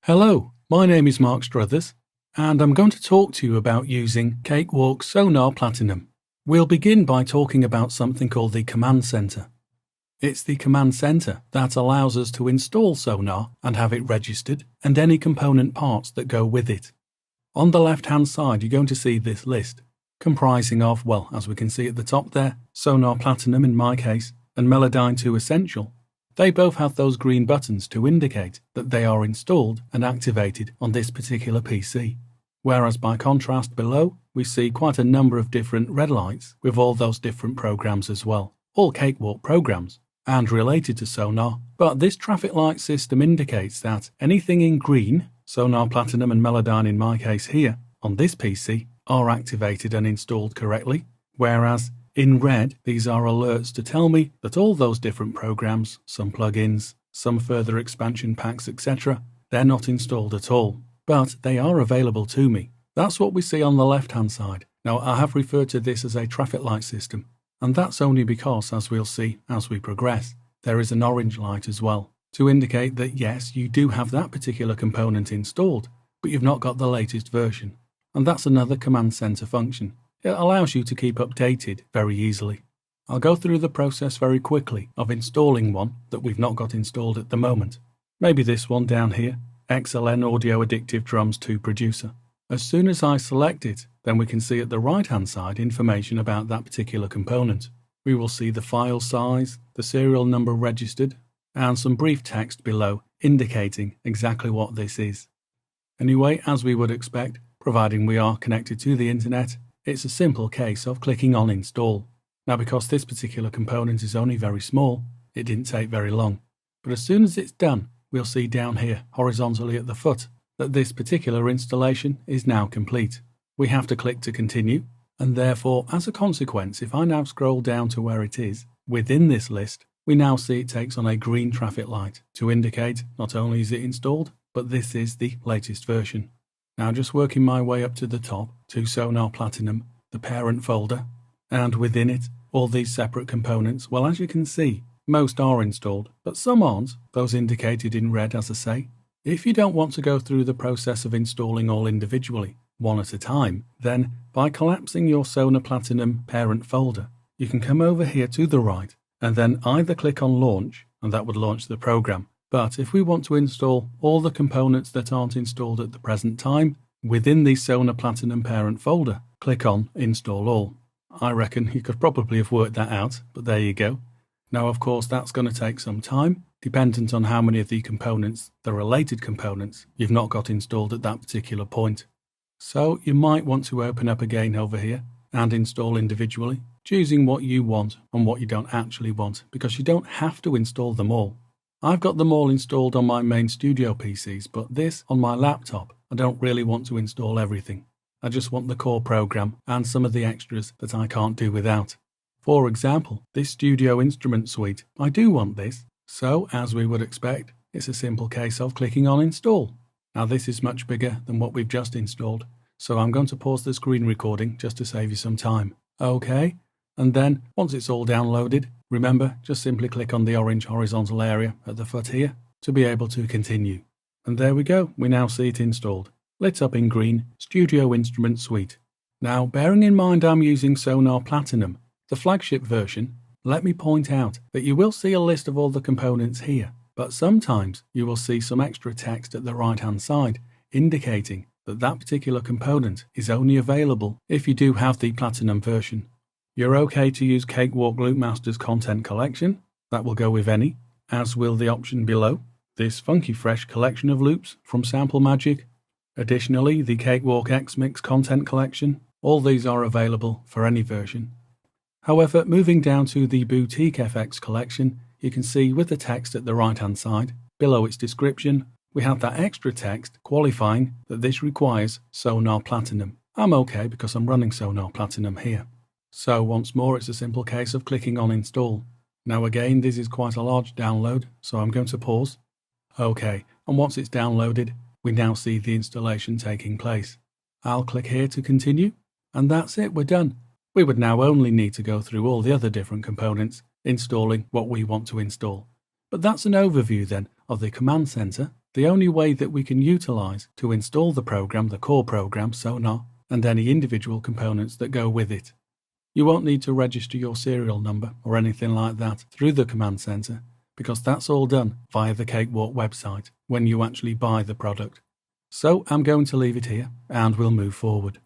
Hello, my name is Mark Struthers, and I'm going to talk to you about using Cakewalks Sonar Platinum. We'll begin by talking about something called the Command Center. It's the Command Center that allows us to install Sonar and have it registered, and any component parts that go with it. On the left-hand side, you're going to see this list, comprising of, well, as we can see at the top there, Sonar Platinum in my case, and Melodyne 2 Essential. They both have those green buttons to indicate that they are installed and activated on this particular PC. Whereas by contrast below, we see quite a number of different red lights with all those different programs as well. All Cakewalk programs and related to Sonar, but this traffic light system indicates that anything in green, Sonar Platinum and Melodyne in my case here, on this PC, are activated and installed correctly, whereas in red, these are alerts to tell me that all those different programs, some plugins, some further expansion packs, etc., they're not installed at all, but they are available to me. That's what we see on the left-hand side. Now, I have referred to this as a traffic light system, and that's only because, as we'll see as we progress, there is an orange light as well, to indicate that yes, you do have that particular component installed, but you've not got the latest version. And that's another Command Center function. It allows you to keep updated very easily. I'll go through the process very quickly of installing one that we've not got installed at the moment. Maybe this one down here, XLN Audio Addictive Drums 2 Producer. As soon as I select it, then we can see at the right hand side information about that particular component. We will see the file size, the serial number registered, and some brief text below indicating exactly what this is. Anyway, as we would expect, providing we are connected to the internet, it's a simple case of clicking on Install. Now, because this particular component is only very small, it didn't take very long. But as soon as it's done, we'll see down here, horizontally at the foot, that this particular installation is now complete. We have to click to continue, and therefore, as a consequence, if I now scroll down to where it is, within this list, we now see it takes on a green traffic light to indicate not only is it installed, but this is the latest version. Now, just working my way up to the top, to Sonar Platinum, the parent folder, and within it, all these separate components. Well, as you can see, most are installed, but some aren't, those indicated in red as I say. If you don't want to go through the process of installing all individually, one at a time, then by collapsing your Sonar Platinum parent folder, you can come over here to the right, and then either click on Launch, and that would launch the program. But if we want to install all the components that aren't installed at the present time, within the Sonar Platinum parent folder, click on Install All. I reckon you could probably have worked that out, but there you go. Now, of course, that's going to take some time, dependent on how many of the components, the related components, you've not got installed at that particular point. So you might want to open up again over here and install individually, choosing what you want and what you don't actually want, because you don't have to install them all. I've got them all installed on my main studio PCs, but this on my laptop, I don't really want to install everything. I just want the core program and some of the extras that I can't do without. For example, this studio instrument suite, I do want this. So, as we would expect, it's a simple case of clicking on Install. Now, this is much bigger than what we've just installed, so I'm going to pause the screen recording just to save you some time. Okay, and then once it's all downloaded, remember, just simply click on the orange horizontal area at the foot here to be able to continue. And there we go, we now see it installed. Lit up in green, Studio Instrument Suite. Now, bearing in mind I'm using Sonar Platinum, the flagship version, let me point out that you will see a list of all the components here, but sometimes you will see some extra text at the right hand side indicating that that particular component is only available if you do have the Platinum version. You're okay to use Cakewalk Loopmaster's content collection, that will go with any, as will the option below, this funky fresh collection of loops from Sample Magic. Additionally, the Cakewalk X-Mix content collection, all these are available for any version. However, moving down to the Boutique FX collection, you can see with the text at the right hand side, below its description, we have that extra text qualifying that this requires Sonar Platinum. I'm okay because I'm running Sonar Platinum here. So once more, it's a simple case of clicking on Install. Now again, this is quite a large download, so I'm going to pause. Okay, and once it's downloaded, we now see the installation taking place. I'll click here to continue, and that's it, we're done. We would now only need to go through all the other different components, installing what we want to install. But that's an overview then of the Command Center, the only way that we can utilize to install the program, the core program, Sonar, and any individual components that go with it. You won't need to register your serial number or anything like that through the Command Center, because that's all done via the Cakewalk website when you actually buy the product. So I'm going to leave it here and we'll move forward.